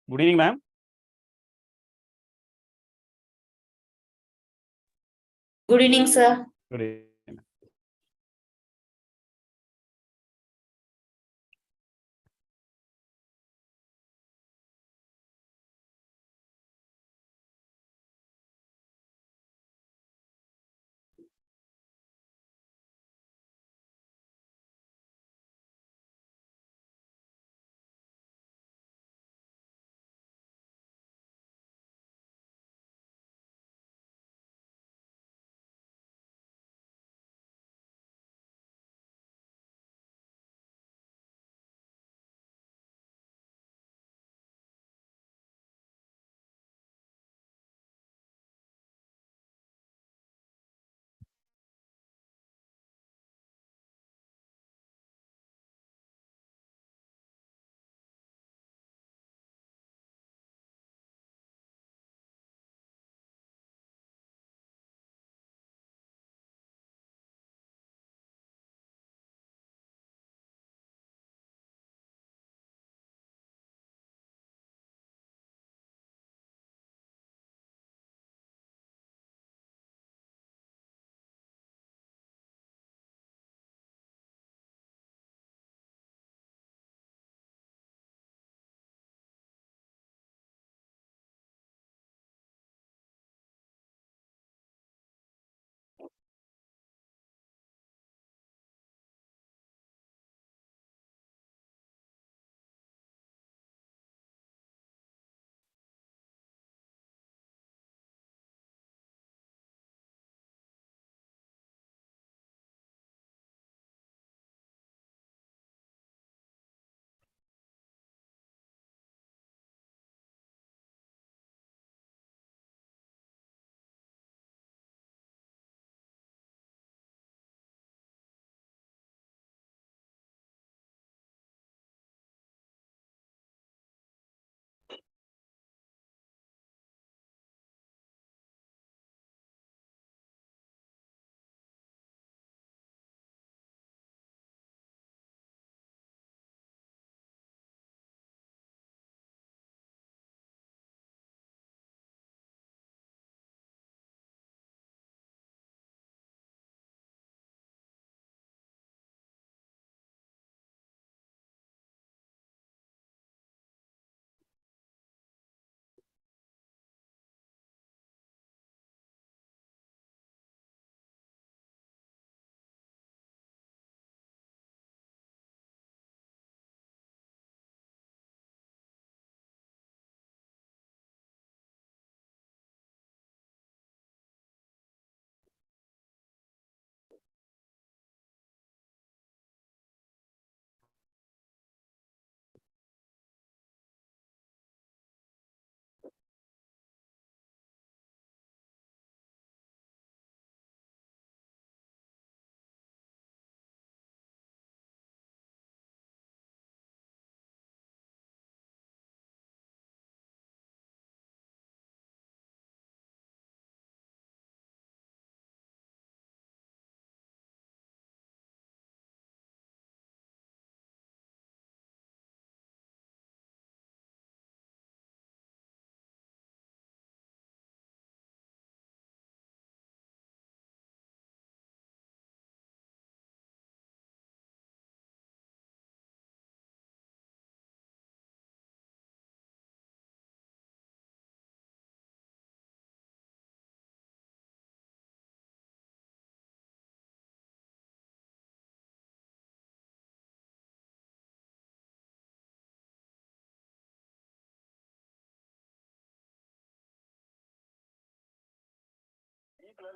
Good evening, ma'am. Good evening, sir. Good evening.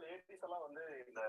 ladies எல்லாம் வந்து இந்த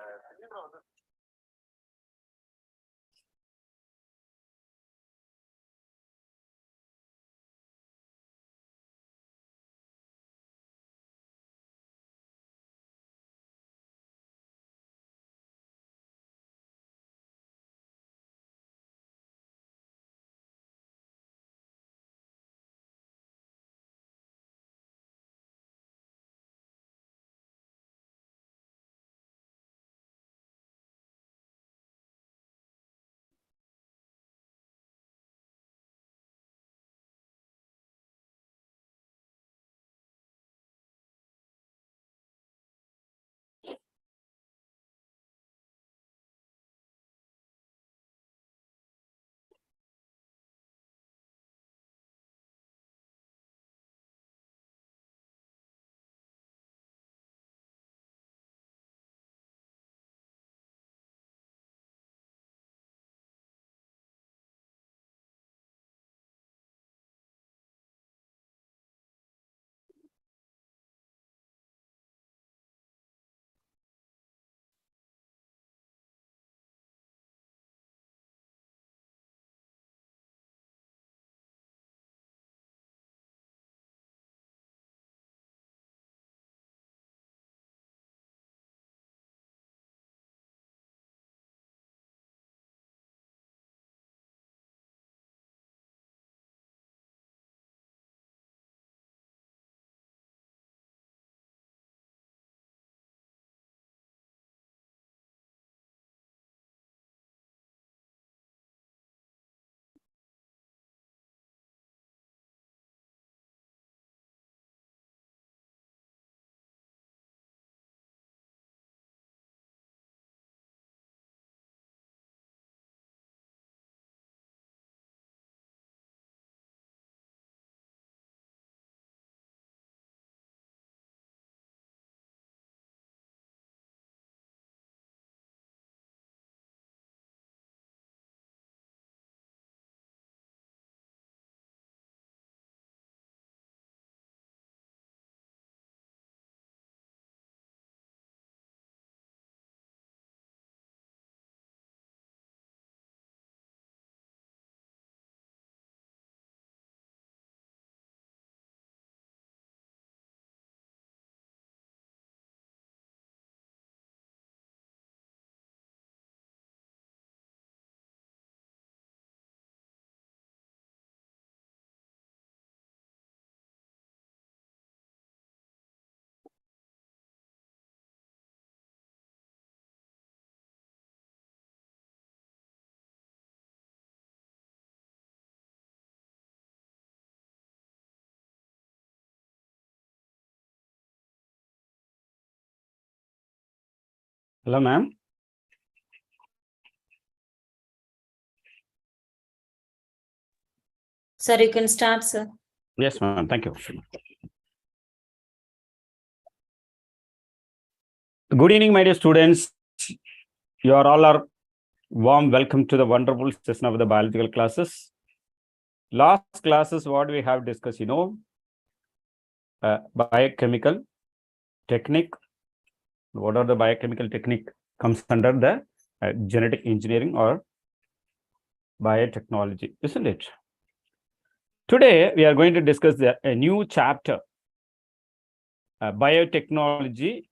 Hello, ma'am. Sir, you can start, sir. Yes, ma'am. Thank you. Good evening, my dear students. You are all are warm welcome to the wonderful session of the biological classes. Last classes, what we have discussed, biochemical technique. What are the biochemical technique comes under the genetic engineering or biotechnology, isn't it? Today, we are going to discuss a new chapter, biotechnology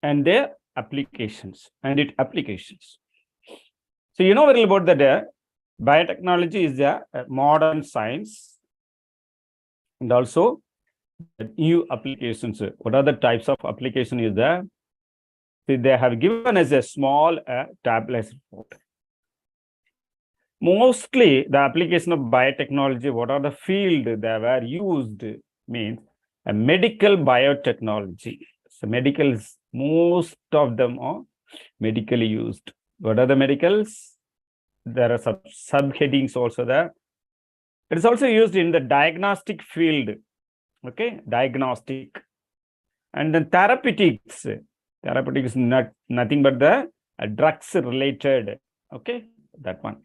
and their applications and its applications. So, you know very about that biotechnology is a modern science and also new applications. What are the types of application is there? See, they have given us a small tablet report. Mostly the application of biotechnology, what are the field they were used means a medical biotechnology. So medicals, most of them are medically used. What are the medicals? There are some subheadings also there. It is also used in the diagnostic field. Okay, diagnostic. And then therapeutics. Therapeutics is nothing but the drugs related. Okay, that one.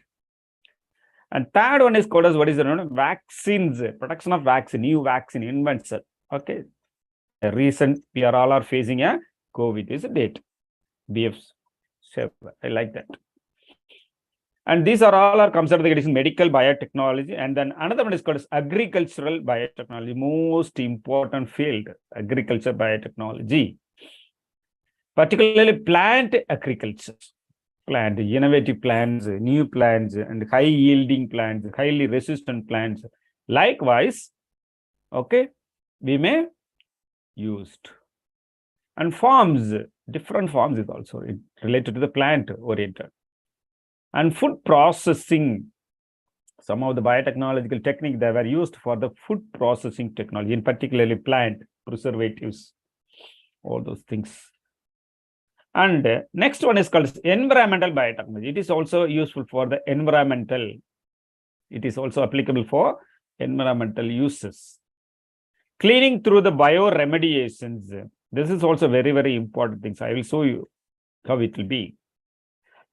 And third one is called as what is the vaccines, production of vaccine, new vaccine, invention. Okay. A recent, we are all facing a COVID, isn't it? BF. I like that. And these are all are considered it is medical biotechnology. And then another one is called as agricultural biotechnology, most important field, agriculture biotechnology. Particularly plant agriculture. Plant, innovative plants, new plants, and high yielding plants, highly resistant plants. Likewise, okay, we may used. And forms, different forms is also related to the plant oriented. And food processing, some of the biotechnological techniques that were used for the food processing technology, in particularly plant preservatives, all those things. And next one is called environmental biotechnology. It is also useful for the environmental. It is also applicable for environmental uses. Cleaning through the bioremediations. This is also very, very important things. I will show you how it will be.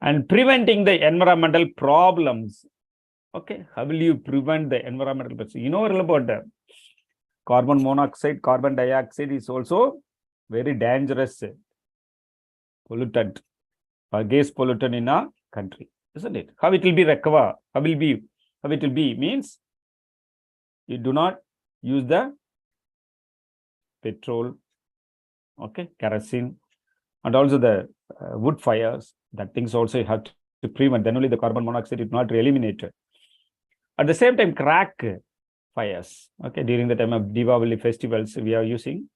And preventing the environmental problems. Okay, how will you prevent the environmental problems? You know about the carbon monoxide, carbon dioxide is also very dangerous pollutant or gas pollutant in a country, isn't it? How it will be recovered? How it will be means you do not use the petrol, okay, kerosene, and also the wood fires. That things also you have to prevent. Then only the carbon monoxide is not eliminated. At the same time, crack fires. Okay, during the time of Diwali festivals, we are using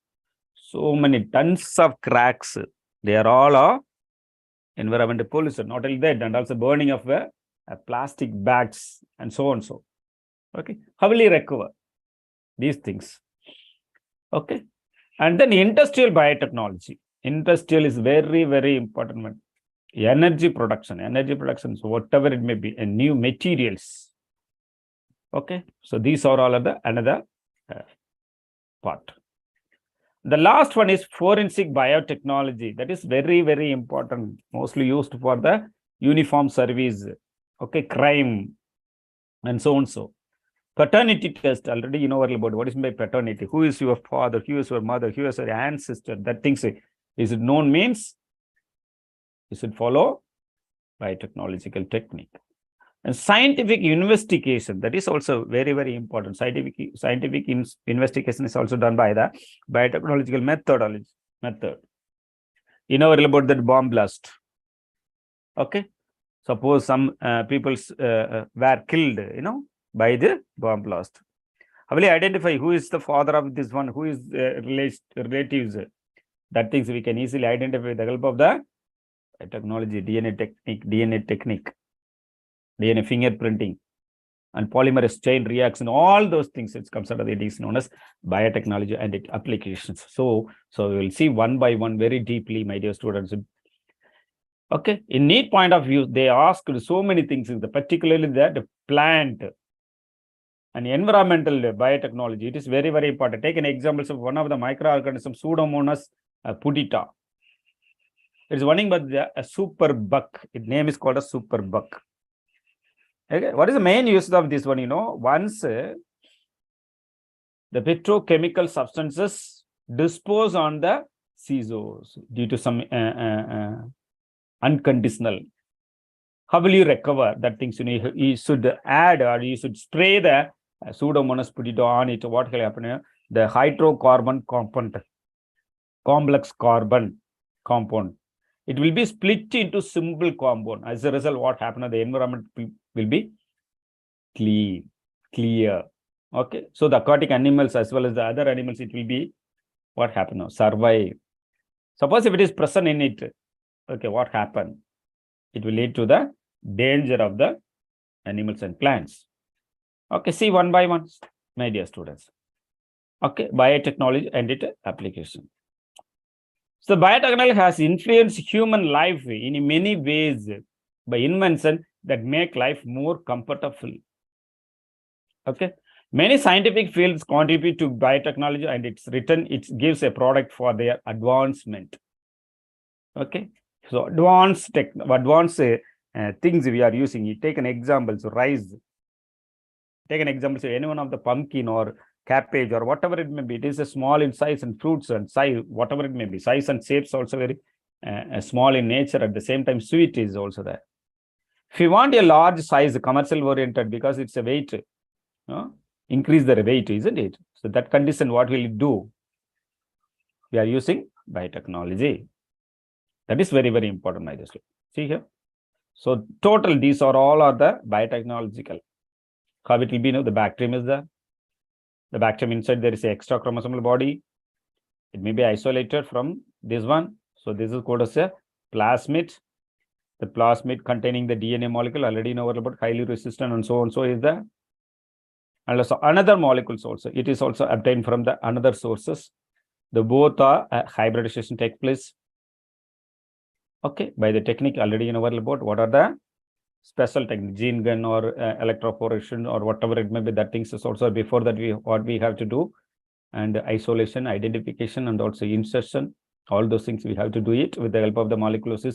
so many tons of cracks. They are all environmental pollution. Not only that, and also burning of plastic bags and so on. So, okay, how will you recover these things? Okay, and then industrial biotechnology. Industrial is very, very important one. Energy production, so whatever it may be, and new materials. Okay, so these are all of the another part. The last one is forensic biotechnology. That is very, very important, mostly used for the uniform service, okay, crime, and so on. So, paternity test, already you know about what is by paternity. Who is your father? Who is your mother? Who is your ancestor? That thing, is it known means? You should follow biotechnological technique. And scientific investigation, that is also very, very important. Scientific investigation is also done by the biotechnological method. You know about that bomb blast. Okay. Suppose some people were killed, by the bomb blast. How will you identify who is the father of this one, who is relatives? That things we can easily identify with the help of the technology, DNA technique, DNA fingerprinting, and polymerase chain reaction, all those things, it comes under it is known as biotechnology and its applications. So we will see one by one very deeply, my dear students. Okay, in NEET point of view, they asked so many things, particularly the plant and environmental biotechnology. It is very, very important. Take an example of one of the microorganisms, Pseudomonas pudita. It's one but a super bug. Its name is called a super bug. Okay, what is the main use of this one? Once the petrochemical substances dispose on the seashores due to some unconditional. How will you recover that things? You should add or you should spray the Pseudomonas pudita on it. What will happen? The hydrocarbon compound, complex carbon compound, it will be split into simple compound. As a result, what happens? The environment will be clear. Okay, so the aquatic animals as well as the other animals, it will be what happen? Survive. Suppose if it is present in it, okay, what happened? It will lead to the danger of the animals and plants. Okay, see one by one, my dear students. Okay, biotechnology and its application. So biotechnology has influenced human life in many ways by invention that make life more comfortable. Okay, many scientific fields contribute to biotechnology, and it gives a product for their advancement. Okay, so advanced things we are using. You take an example, so rice. Take an example, so any one of the pumpkin or cabbage or whatever it may be. It is a small in size, and fruits and size, whatever it may be. Size and shapes also very small in nature. At the same time, sweet is also there. If you want a large size, commercial oriented, because it's a weight, increase the weight, isn't it? So that condition, what will it do? We are using biotechnology. That is very, very important, my dear. See here. So total, these are all the biotechnological. How it will be? The bacterium is there. The bacterium inside there is an extra chromosomal body. It may be isolated from this one. So this is called as a plasmid. The plasmid containing the DNA molecule, already know about highly resistant and so on. So is there. And also another molecules also. It is also obtained from the another sources. The both are hybridization take place. Okay, by the technique already know about what are the special technique, gene gun or electroporation or whatever it may be. That things is also before that what we have to do, and isolation, identification, and also insertion. All those things we have to do it with the help of the molecules.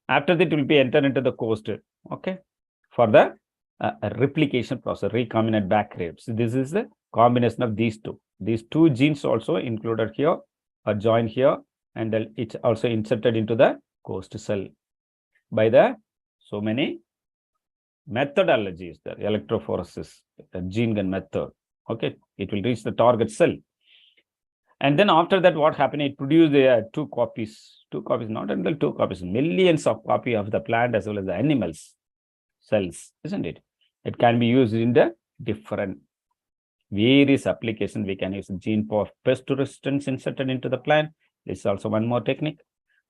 After that, it will be entered into the coast. Okay, for the replication process, recombinant bacteria. So this is the combination of these two. These two genes also included here or joined here, and it's also inserted into the host cell by the so many methodologies there. Electrophoresis, the gene gun method. Okay, it will reach the target cell, and then after that, what happened? It produced two copies, not until 2 copies, millions of copies of the plant as well as the animals cells, isn't it? It can be used in the different various applications. We can use gene for pest resistance inserted into the plant. This is also one more technique.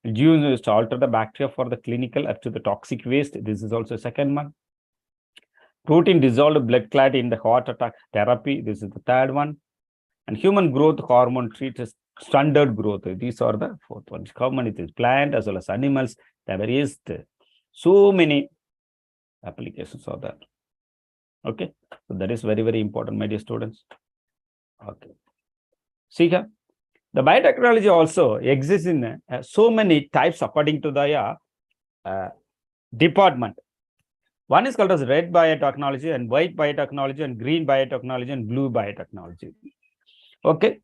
Used to alter the bacteria for the clinical up to the toxic waste. This is also second one. Protein dissolved blood clot in the heart attack therapy. This is the third one. And human growth hormone treats standard growth. These are the fourth ones. Common it is plant as well as animals. There is so many applications of that. Okay, so that is very, very important, my dear students. Okay, see here. The biotechnology also exists in so many types according to the department. One is called as red biotechnology and white biotechnology and green biotechnology and blue biotechnology. Okay,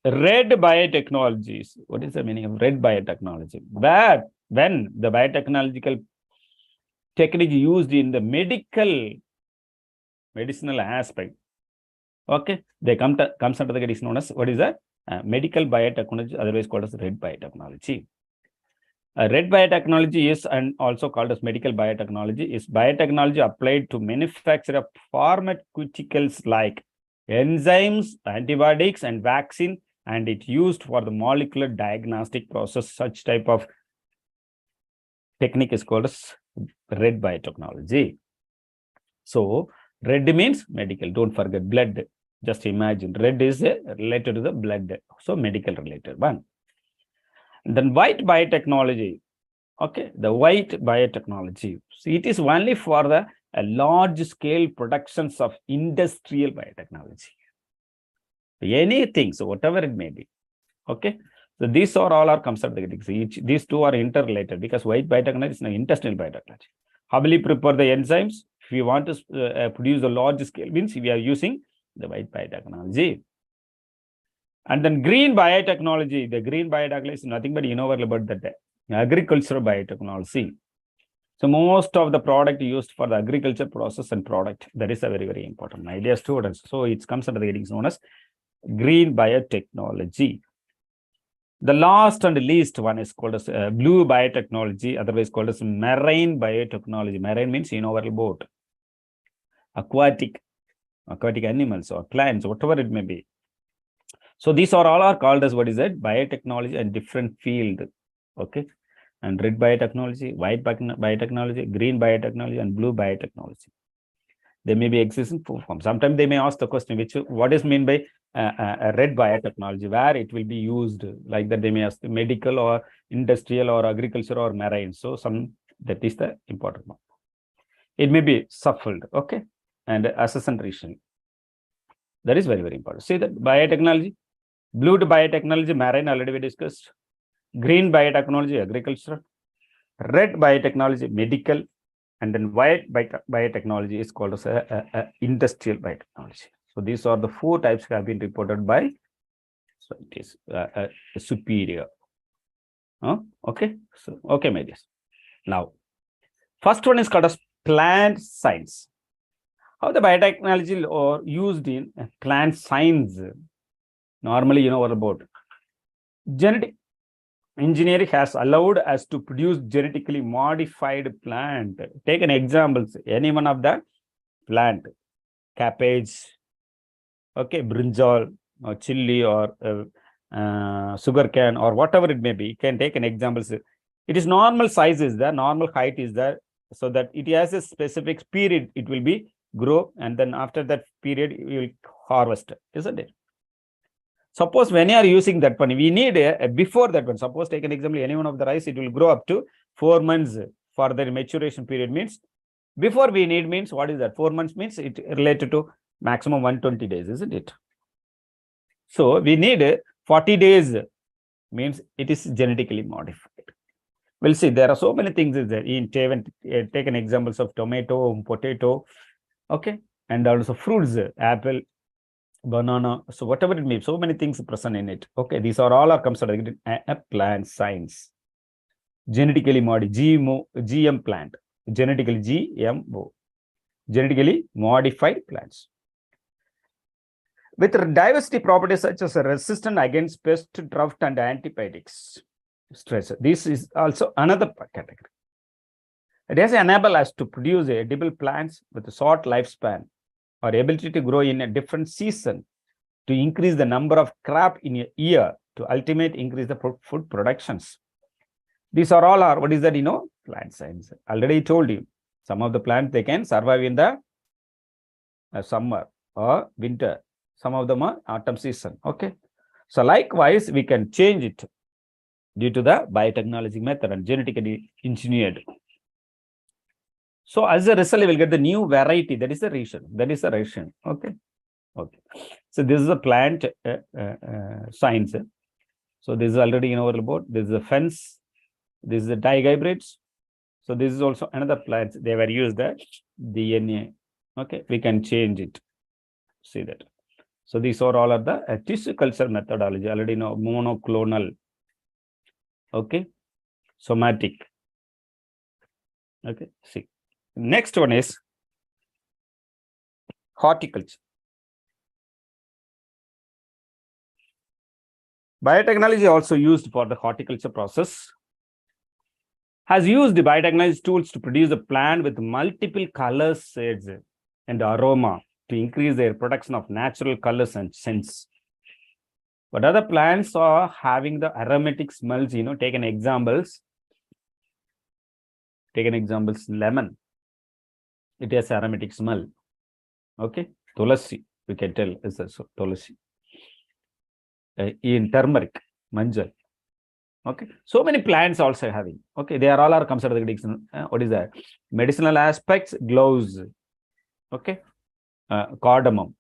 red biotechnologies. What is the meaning of red biotechnology? Where when the biotechnological technique used in the medicinal aspect, okay, they comes under the condition known as what is that? Medical biotechnology, otherwise called as red biotechnology. Red biotechnology is, and also called as medical biotechnology, is biotechnology applied to manufacture of pharmaceuticals like enzymes, antibiotics, and vaccine, and it used for the molecular diagnostic process. Such type of technique is called as red biotechnology. So red means medical. Don't forget blood. Just imagine red is related to the blood. So medical related one. And then white biotechnology. Okay, the white biotechnology. So it is only for the large scale productions of industrial biotechnology. Anything, so whatever it may be. Okay, so these are all are considered. These two are interrelated because white biotechnology is an industrial biotechnology. How will you prepare the enzymes? If you want to produce a large scale, means we are using the white biotechnology. And then green biotechnology. The green biotechnology is nothing but you know about that agricultural biotechnology. So most of the product used for the agriculture process and product, that is a very, very important. My dear students, so it comes under the headings known as green biotechnology. The last and least one is called as blue biotechnology, otherwise called as marine biotechnology. Marine means you know about aquatic animals or plants, whatever it may be. So these are all are called as what is it? Biotechnology and different field. Okay. And red biotechnology, white biotechnology, green biotechnology, and blue biotechnology. They may be exist in full form. Sometimes they may ask the question, what is meant by a red biotechnology, where it will be used, like that they may ask medical or industrial or agriculture or marine. So that is the important one. It may be shuffled, okay, and acceleration. That is very, very important. See that biotechnology, blue biotechnology, marine already we discussed. Green biotechnology, agricultural. Red biotechnology, medical. And then white biotechnology is called as industrial biotechnology. So these are the 4 types have been reported by, so it is superior. Okay. So, okay, my dears. Now, first one is called as plant science. How the biotechnology are used in plant science? Normally, you know what about genetic engineering has allowed us to produce genetically modified plant. Take an example, any one of the plant, cabbage, okay, brinjal, or chili, or sugarcane, or whatever it may be. You can take an example. It is normal size is there, normal height is there, so that it has a specific period it will be grow, and then after that period you will harvest, isn't it? Suppose when you are using that one, we need before that one. Suppose take an example, any one of the rice, it will grow up to 4 months for the maturation period. Means before we need means what is that? 4 months means it related to maximum 120 days, isn't it? So we need 40 days means it is genetically modified. We'll see there are so many things is there. In take an examples of tomato, potato, okay, and also fruits, apple, banana, so whatever it may be, so many things present in it. Okay, these are all are considered a plant science. Genetically modified, GM plant, genetically GMO, genetically modified plants with diversity properties such as resistant against pest, drought, and antibiotics. Stress. This is also another category. It has enabled us to produce edible plants with a short lifespan, or ability to grow in a different season, to increase the number of crop in a year, to ultimately increase the food productions. These are all are, what is that, you know, plant science. Already told you, some of the plants, they can survive in the summer or winter. Some of them are autumn season, okay. So likewise, we can change it due to the biotechnology method and genetically engineered. So as a result, you will get the new variety. That is the ration. That is the ration. Okay. Okay. So this is a plant science. So this is already you know about. This is a fence. This is the dihybrids. So this is also another plant. They were used the DNA. Okay. We can change it. See that. So these are all of the tissue culture methodology. Already know monoclonal. Okay. Somatic. Okay. See. Next one is horticulture. Biotechnology also used for the horticulture process. Has used the biotechnology tools to produce a plant with multiple colors, shades, and aroma to increase their production of natural colors and scents. But other plants are having the aromatic smells, you know, take an examples, lemon. It has aromatic smell. Okay. Tulasi, we can tell is also tulasi. In turmeric, manjal. Okay, so many plants also having. Okay, they are all are considered. What is that? Medicinal aspects, gloves. Okay, cardamom,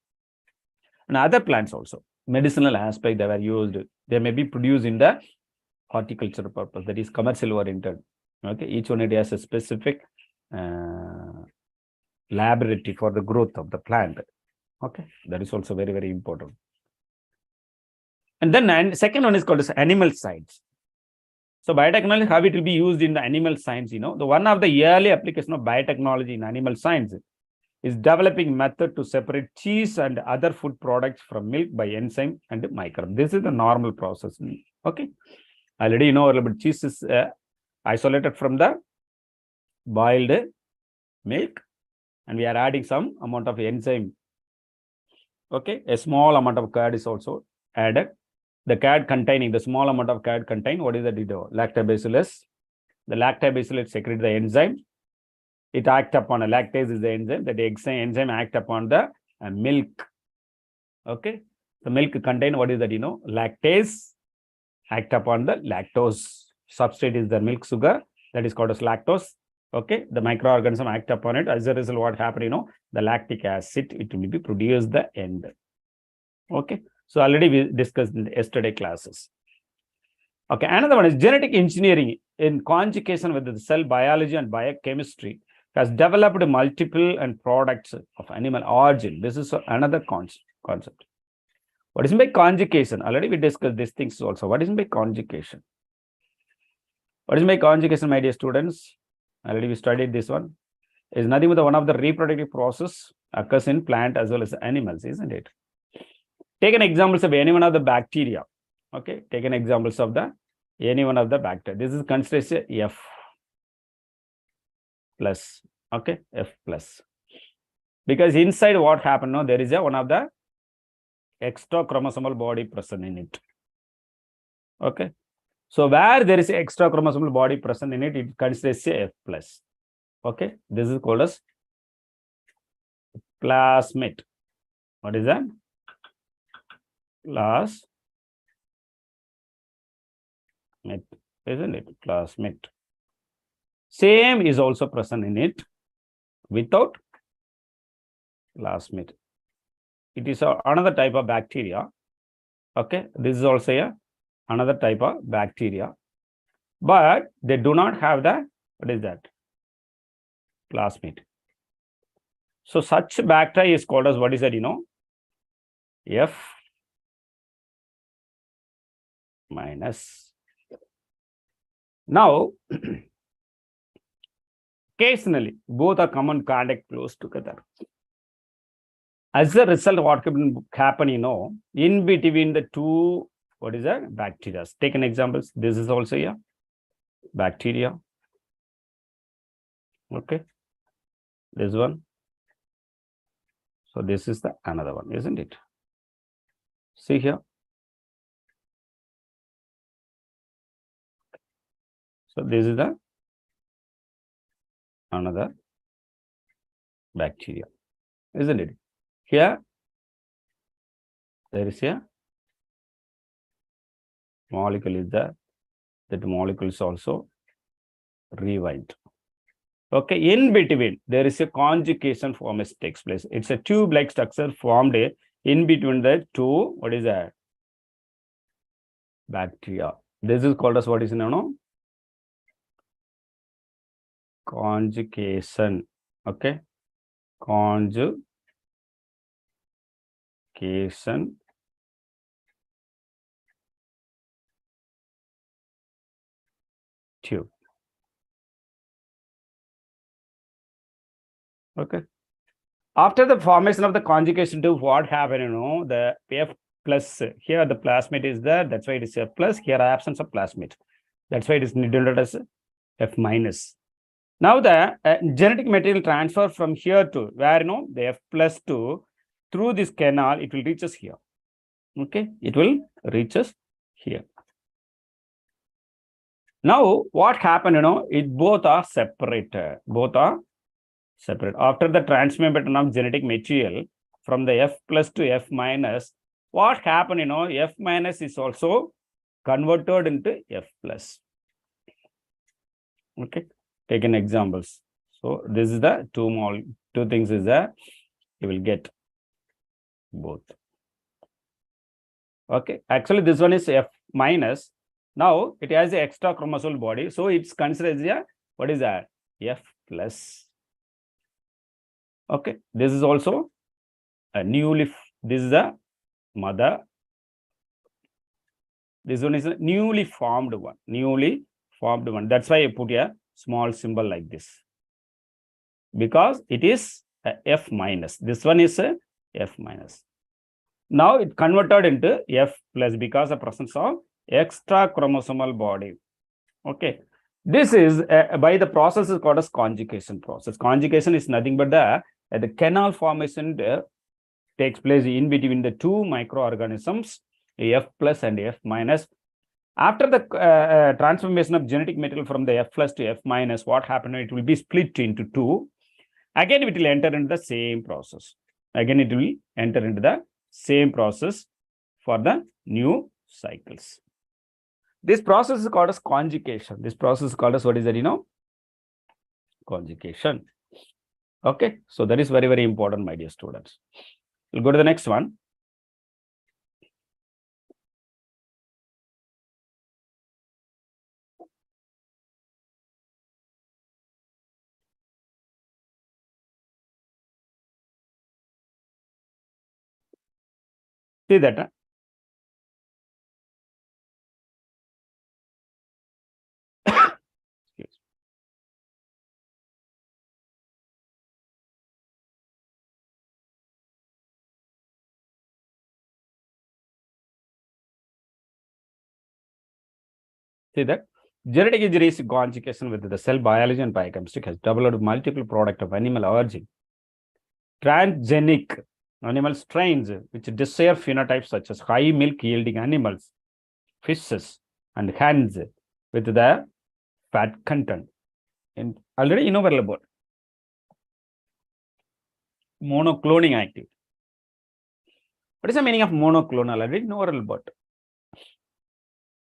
and other plants also. Medicinal aspect they were used. They may be produced in the horticulture purpose, that is commercial oriented. Okay, each one it has a specific laboratory for the growth of the plant. Okay, that is also very, very important. And then second one is called as animal science. So biotechnology, how it will be used in the animal science, the one of the early application of biotechnology in animal science is developing method to separate cheese and other food products from milk by enzyme and microbe. This is the normal process. Okay, already you know a little bit. Cheese is isolated from the boiled milk, and we are adding some amount of enzyme. Okay, a small amount of curd is also added. The curd containing, the small amount of curd contain, what is the lactobacillus? The lactobacillus secrete the enzyme. It acts upon a lactase is the enzyme. That enzyme act upon the milk. Okay, the milk contain what is that? Lactase act upon the lactose. Substrate is the milk sugar, that is called as lactose. Okay, the microorganism act upon it. As a result, what happened? The lactic acid, it will be produced the end. Okay, so already we discussed in the yesterday classes. Okay, another one is genetic engineering in conjugation with the cell biology and biochemistry has developed multiple and products of animal origin. This is another concept. What is by conjugation? Already we discussed these things also. What is by conjugation? What is by conjugation, my dear students? Already we studied this one. Is nothing but one of the reproductive process occurs in plant as well as animals, isn't it? Take an examples of any one of the bacteria. Okay, take an examples of any one of the bacteria. This is considered F plus. Okay, F plus. Because inside what happened now, there is one of the extra chromosomal body present in it. Okay, so where there is extra chromosomal body present in it, it considers F plus. Okay, this is called as plasmid. What is that? Plasmid, isn't it? Plasmid. Same is also present in it without plasmid. It is another type of bacteria. Okay, this is also another type of bacteria, but they do not have the, what is that? Plasmid. So such bacteria is called as, what is that? F minus. Now, occasionally, both are common contact close together. As a result, what can happen, in between the two, what is that? Bacteria. Take an example. This is also a bacteria. Okay. This one. So this is the another one, isn't it? See here. So this is the another bacteria, isn't it? Here, there is a molecule is there. That molecule is also rewind. Okay, in between, there is a conjugation formation takes place. It's a tube-like structure formed in between the two, what is that? Bacteria. This is called as what is known? Conjugation. Okay, conjugation tube. Okay. After the formation of the conjugation tube, what happened? The F plus, here the plasmid is there. That's why it is F plus. Here absence of plasmid. That's why it is denoted as F minus. Now the genetic material transfer from here to where the F plus to through this canal, it will reach us here. Okay, it will reach us here. Now what happened? It both are separated. Both are separate. After the transmission of genetic material from the F plus to F minus, what happened? F minus is also converted into F plus. Okay, taken examples. So this is the two things is that you will get both. Okay, actually this one is F minus. Now it has the extra chromosomal body, so it's considered as a, what is that? F plus. Okay, this is also a this is the mother. This one is a newly formed one. That's why I put a small symbol like this, because it is a F minus. This one is a F minus. Now it converted into F plus because of presence of extra chromosomal body. Okay, this is by the process is called as conjugation process. Conjugation is nothing but the canal formation takes place in between the two microorganisms, F plus and F minus. After the transformation of genetic material from the F plus to F minus, what happened? It will be split into two. Again, it will enter into the same process. Again, it will enter into the same process for the new cycles. This process is called as conjugation. This process is called as, what is that, conjugation. Okay, so that is very, very important, my dear students. We'll go to the next one. See that? See that? Genetic engineering conjugation with the cell biology and biochemistry has developed multiple products of animal origin. Transgenic animal strains which desire phenotypes such as high milk yielding animals, fishes, and hens with the fat content. And already you know well about monocloning activity. What is the meaning of monoclonal? Already know well about.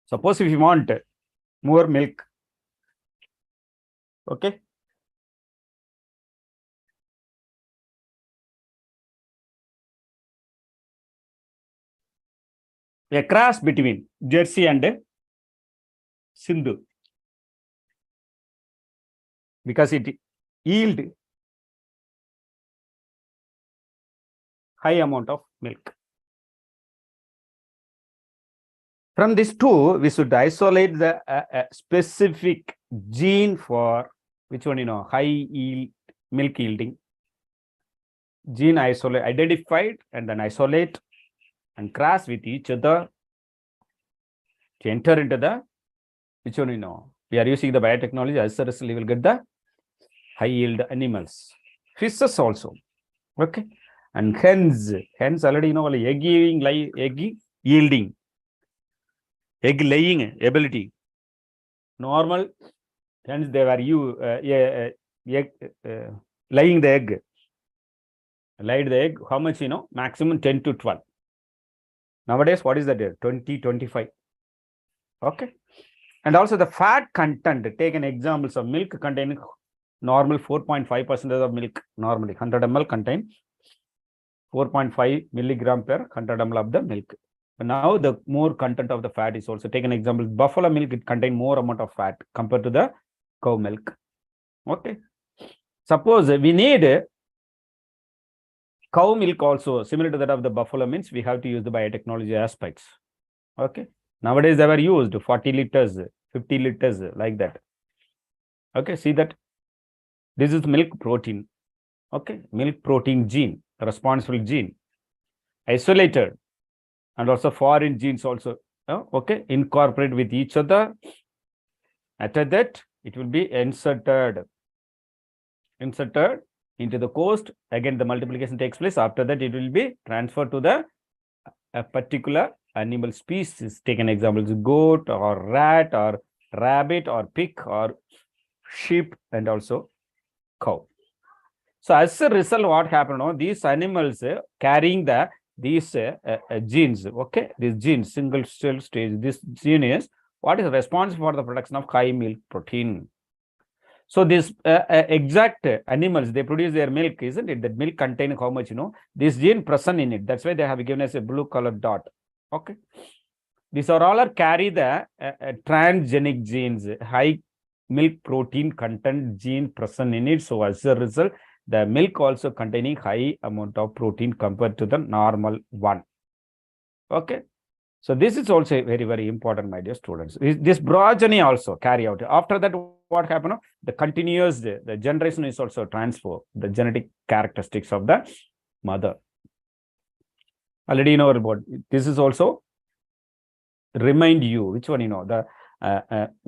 Suppose if you want more milk, okay, a cross between Jersey and Sindhu, because it yield high amount of milk. From these two, we should isolate the specific gene for which one, high yield milk yielding gene identified, and then isolate and cross with each other to enter into the which one, we are using the biotechnology. As a result, we will get the high yield animals, fishes also. Okay, and hens already egg yielding, egg laying ability. Normal hence they were laying the egg. Laid the egg, how much, maximum 10 to 12. Nowadays, what is that? 20, 25. Okay. And also the fat content, take an examples of milk containing normal 4.5% of milk. Normally 100 ml contain 4.5 milligram per 100 ml of the milk. But now the more content of the fat is also, take an example, buffalo milk, it contain more amount of fat compared to the cow milk. Okay. Suppose we need cow milk also, similar to that of the buffalo, means we have to use the biotechnology aspects. Okay. Nowadays they were used 40 liters, 50 liters, like that. Okay, see that? This is milk protein. Okay, milk protein gene, responsible gene, isolated, and also foreign genes also. Okay, incorporate with each other. After that, it will be inserted into the host. Again, the multiplication takes place. After that, it will be transferred to the a particular animal species. Take an example, goat or rat or rabbit or pig or sheep and also cow. So as a result, what happened? These animals carrying the these genes, okay, this gene, single cell stage, this gene is what is responsible for the production of high milk protein. So this exact animals, they produce their milk, isn't it? That milk contain how much, this gene present in it. That's why they have given us a blue colored dot. Okay. These are all carry the transgenic genes, high milk protein content gene present in it. So as a result, the milk also containing high amount of protein compared to the normal one. Okay. So this is also very, very important, my dear students. This progeny also carry out. After that, what happened? The continuous, the generation is also transfer the genetic characteristics of the mother. Already you know about this is also remind you which one the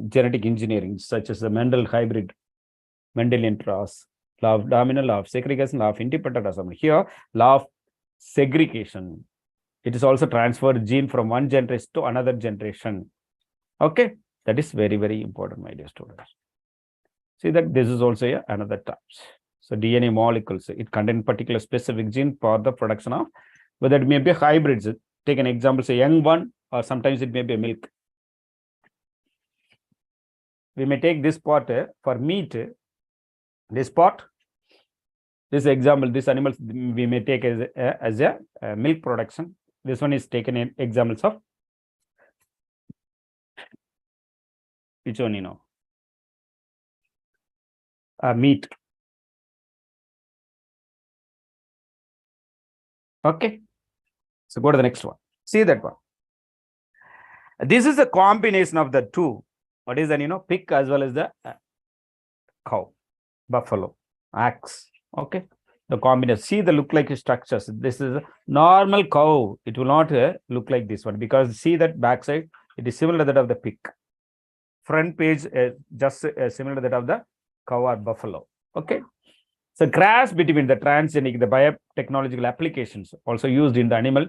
genetic engineering, such as the Mendel hybrid, Mendelian cross, law of dominant, law of segregation, law of independent assembly. Here, law of segregation. It is also transferred gene from one generation to another generation. Okay, that is very, very important, my dear students. See that this is also another type. So DNA molecules, it contains particular specific gene for the production of, whether it may be hybrids. Take an example, say young one, or sometimes it may be a milk. We may take this part for meat. This part, this example, this animals we may take as a milk production. This one is taken in examples of which one meat. Okay, so go to the next one. See that one. This is a combination of the two. What is that? Pig as well as the cow, buffalo, ox. Okay, the combination. See the look like structures. This is a normal cow. It will not look like this one, because see that backside, it is similar to that of the pig. Front page just similar to that of the cow or buffalo. Okay, so grass between the transgenic, the biotechnological applications also used in the animal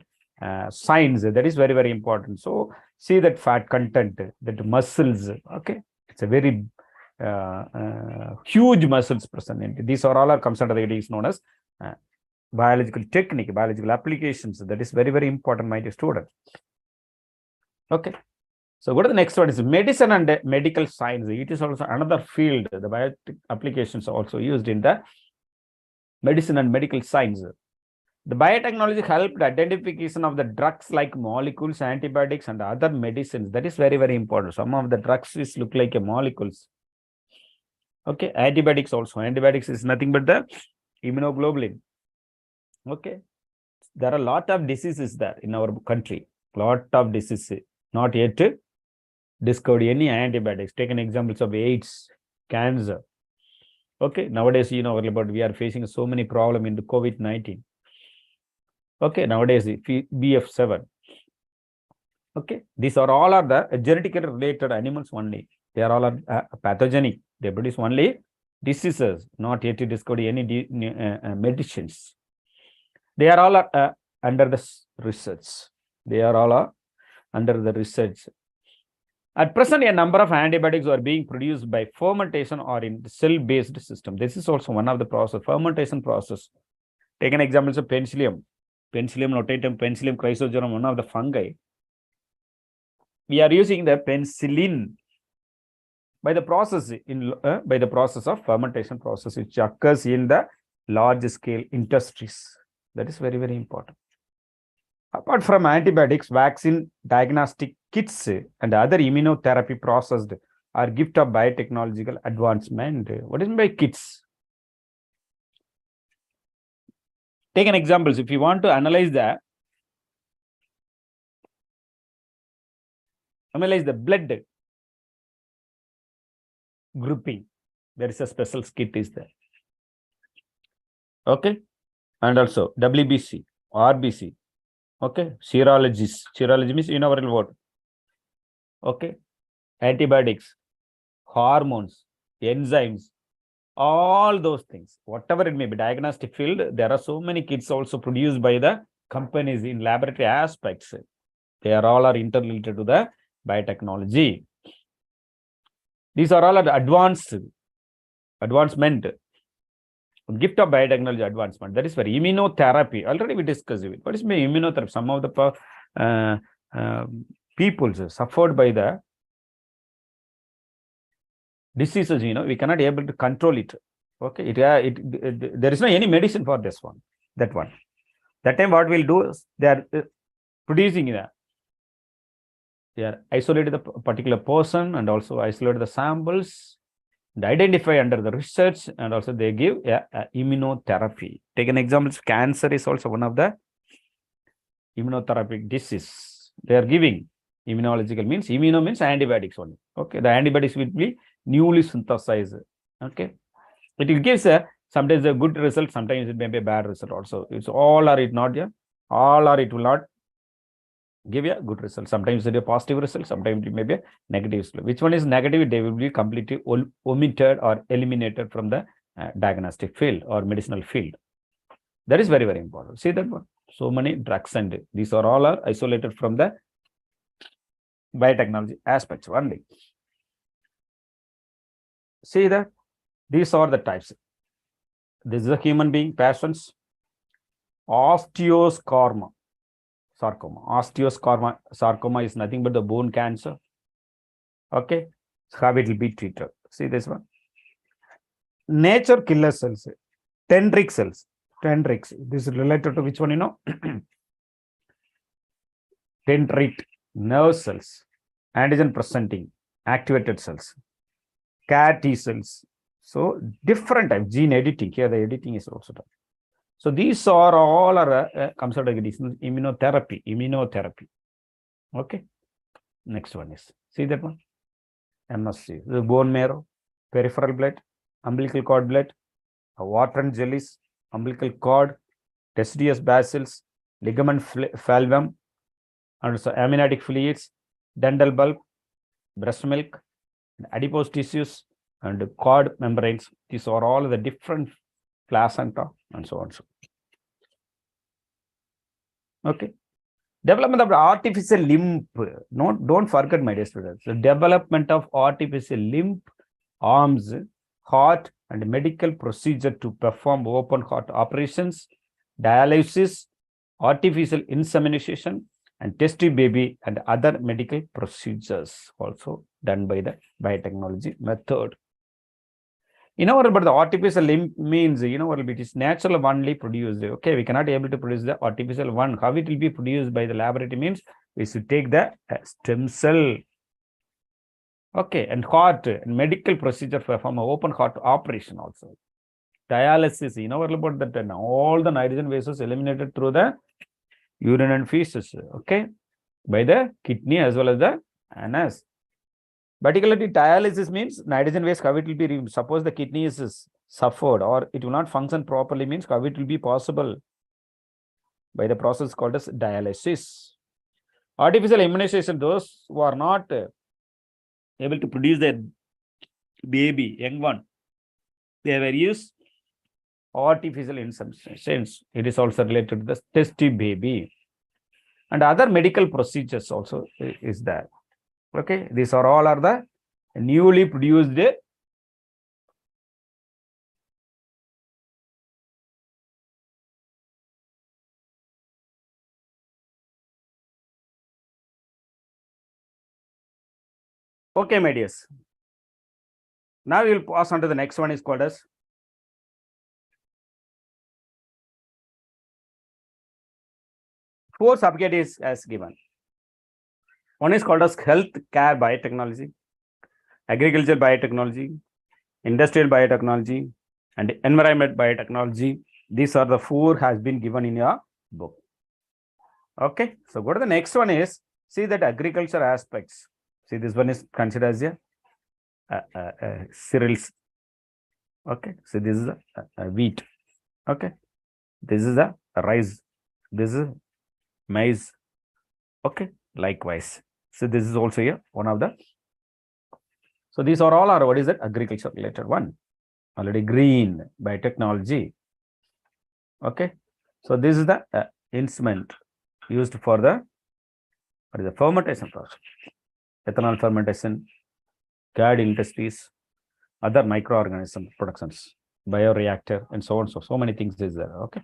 science, that is very, very important. So see that fat content, that muscles. Okay, it's a very huge muscles present in it. These are all are comes under the headings known as biological technique, biological applications. That is very, very important, my dear students. Okay, so go to the next one is medicine and medical science. It is also another field. The biotech applications are also used in the medicine and medical science. The biotechnology helped identification of the drugs like molecules, antibiotics, and other medicines. That is very, very important. Some of the drugs is look like a molecules. Okay, antibiotics also. Antibiotics is nothing but the immunoglobulin. Okay, there are a lot of diseases there in our country. Lot of diseases. Not yet discovered any antibiotics. Take an examples of AIDS, cancer. Okay, nowadays, about we are facing so many problems in the COVID-19. Okay, nowadays, BF7. Okay, these are all are the genetically related animals only. They are all pathogenic. They produce only diseases, not yet discovered any medicines. They are all under the research. They are all under the research. At present, a number of antibiotics are being produced by fermentation or in the cell-based system. This is also one of the process, fermentation process. Take an example of penicillium. Penicillium notatum, Penicillium chrysogenum, one of the fungi. We are using the penicillin by the process of fermentation process, which occurs in the large scale industries. That is very, very important. Apart from antibiotics, vaccine, diagnostic kits, and other immunotherapy processed are gift of biotechnological advancement. What is meant by kits? Take an example. If you want to analyze the blood grouping, there is a special kit is there. Okay, and also WBC, RBC. Okay, serologies. Serology means what? Okay, antibiotics, hormones, enzymes, all those things, whatever it may be, diagnostic field, there are so many kits also produced by the companies in laboratory aspects. They are all interrelated to the biotechnology. These are all advancement. gift of biotechnology advancement. That is for immunotherapy. Already we discussed it. What is immunotherapy? Some of the people suffered by the diseases, we cannot able to control it. Okay, there is no any medicine for this one. That one. That time, what we'll do is they are producing that. They are isolated the particular person and also isolate the samples and identify under the research, and also they give immunotherapy. Take an example, cancer is also one of the immunotherapy disease. They are giving immunological means, immuno means antibiotics only. Okay, the antibiotics will be newly synthesized. Okay, it will give sometimes a good result, sometimes it may be a bad result also. It's all or it not, all or it will not give a good result. Sometimes it is a positive result, sometimes it may be a negative result. Which one is negative? They will be completely omitted or eliminated from the diagnostic field or medicinal field. That is very, very important. See that one. So many drugs and these are all are isolated from the biotechnology aspects only. See that these are the types. This is a human being, patients. Osteosarcoma. Osteosarcoma is nothing but the bone cancer. Okay, so how it will be treated. See this one. Nature killer cells, dendritic cells. Dendritic. This is related to which one, dendrite, nerve cells, antigen presenting, activated cells, CAR T cells. So different type gene editing. Here the editing is also done. So these are all considered immunotherapy. Okay. Next one is, see that one? MSC, the bone marrow, peripheral blood, umbilical cord blood, water and jellies, umbilical cord, deciduous bacills, ligament flavum, and so amniotic fluids, dental bulb, breast milk, adipose tissues, and cord membranes. These are all the different placenta and so on. Okay. Development of the artificial limb. Don't forget, my dear students, the development of artificial limb, arms, heart, and medical procedure to perform open heart operations, dialysis, artificial insemination, and test tube baby, and other medical procedures also done by the biotechnology method. But the artificial limb means, it is natural only produced. Okay, we cannot able to produce the artificial one. How it will be produced by the laboratory means we should take the stem cell. Okay, and heart and medical procedure perform an open heart operation also. Dialysis, about that, and all the nitrogen wastes eliminated through the urine and feces. Okay, by the kidney as well as the anus. Particularly dialysis means nitrogen waste, how it will be removed. Suppose the kidney is suffered or it will not function properly, means how it will be possible by the process called as dialysis. Artificial immunization, those who are not able to produce their baby, young one, they were used artificial insemination. It is also related to the test tube baby. And other medical procedures also is there. Okay, these are all the newly produced okay, my dears. Now we will pass on to the next one is called as four subcategories as given. One is called as health care biotechnology, agricultural biotechnology, industrial biotechnology, and environment biotechnology. These are the four has been given in your book. Okay, so go to the next one is, see that agriculture aspects. See, this one is considered as a cereals. Okay, so this is a wheat. Okay, this is a rice. This is maize. Okay, likewise. So this is also here one of the. So these are all are what is that agriculture related one. Already green biotechnology. Okay, so this is the instrument used for the fermentation process, ethanol fermentation, guide industries, other microorganism productions. bioreactor, and so on. So many things is there. Okay.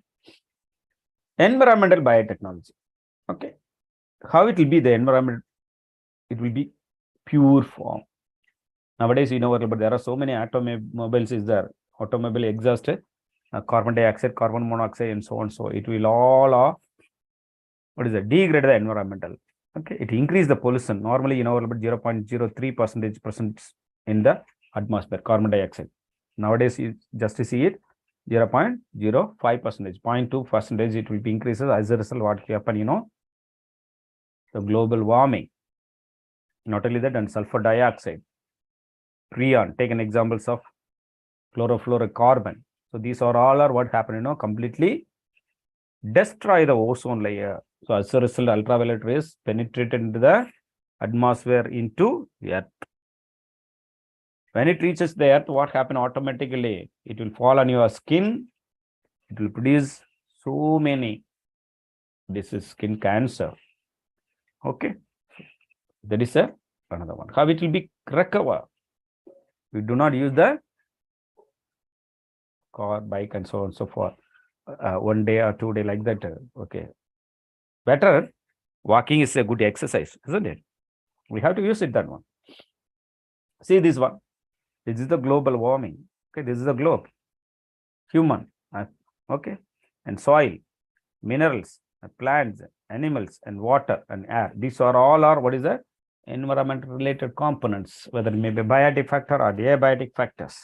Environmental biotechnology. Okay. How it will be the environment? It will be pure form. Nowadays, but there are so many automobiles is there. Automobile exhaust, carbon dioxide, carbon monoxide, and so on. So it will all degrade the environmental. Okay, it increase the pollution. Normally, about 0.03% in the atmosphere, carbon dioxide. Nowadays, you just see it 0.05%, 0.2%. It will be increases as a result. What happen? The global warming. Not only that, and sulfur dioxide, freon. Take an examples of chlorofluorocarbon. So these are all what happen. Completely destroy the ozone layer. So as a result, ultraviolet rays penetrated into the atmosphere into the earth. When it reaches the earth, what happens automatically? It will fall on your skin. It will produce so many. This is skin cancer. Okay. That is another one. How it will be recover? We do not use the car, bike, and so on and so forth. 1 day or 2 days like that. Okay. Better, walking is a good exercise, isn't it? We have to use it, that one. See this one. This is the global warming. Okay, this is the globe. Human. Okay. And soil, minerals, plants, animals, and water and air. These are all what is the environment related components, whether it may be biotic factor or abiotic factors.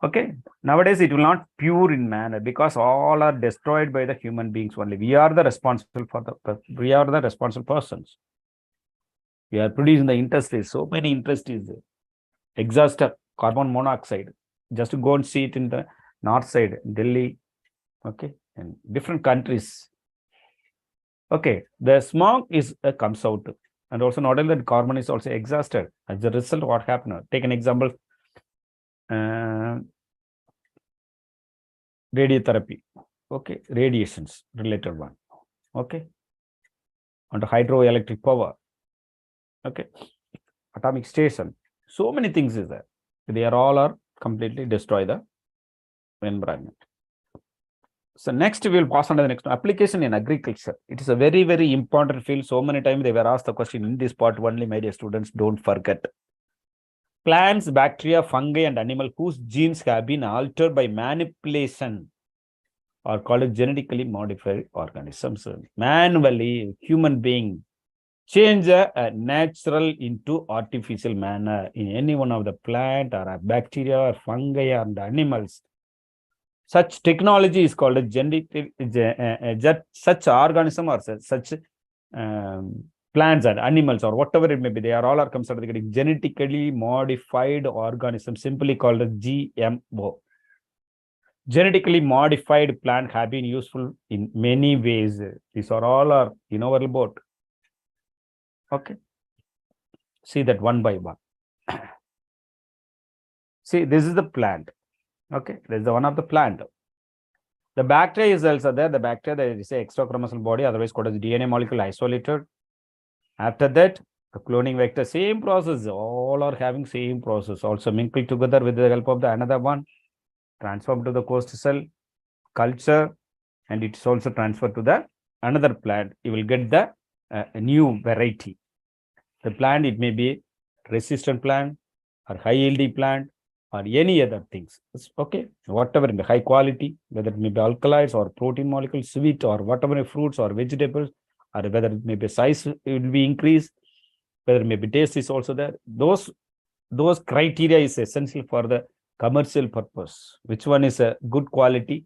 Okay, nowadays it will not pure in manner because all are destroyed by the human beings only. We are the responsible persons. We are producing the industries, so many industries, exhaust carbon monoxide. Just to go and see it in the north side, Delhi, okay, and different countries. Okay, the smog comes out, and also not only that, carbon is also exhausted. As a result, what happened? Take an example. Radiotherapy, okay, radiations related one, okay, and hydroelectric power, okay, atomic station, so many things is there. They are completely destroy the environment. So next we will pass on to the next application in agriculture. It is a very, very important field. So many times they were asked the question in this part only, my dear students, don't forget. Plants, bacteria, fungi, and animal whose genes have been altered by manipulation are called genetically modified organisms. Manually, human being change a natural into artificial manner in any one of the plant or a bacteria or fungi or the animals. Such technology is called a genetic. Such organism or such plants and animals or whatever it may be, they are all considered genetically modified organisms, simply called as GMO. Genetically modified plant have been useful in many ways. These are all in our boat. Okay. See that one by one. See, this is the plant. Okay, this is the one of the plant. The bacteria is also there. The bacteria, there is a extra chromosomal body, otherwise called as DNA molecule isolated. After that, the cloning vector, same process. All are having same process. Also mingled together with the help of the another one, transformed to the host cell, culture, and it's also transferred to the another plant. You will get the new variety. The plant, it may be resistant plant or high yielding plant or any other things. Okay, whatever in the high quality, whether it may be alkaloids or protein molecules, sweet or whatever fruits or vegetables, or whether it may be size, it will be increased, whether it may be taste is also there. Those criteria is essential for the commercial purpose. Which one is a good quality?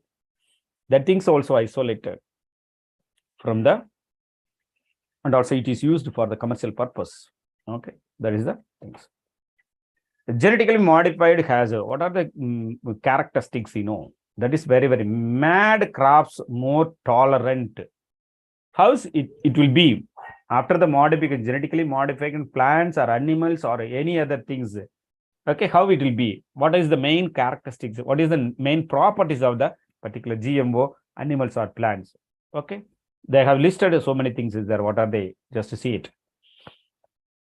That things also isolated from the, and also it is used for the commercial purpose. Okay, that is the things. Genetically modified has what are the characteristics? That is very, very mad crops more tolerant. How it will be after the modification, genetically modified plants or animals or any other things? Okay, how it will be? What is the main characteristics? What is the main properties of the particular GMO animals or plants? Okay, they have listed so many things is there. What are they? Just to see it.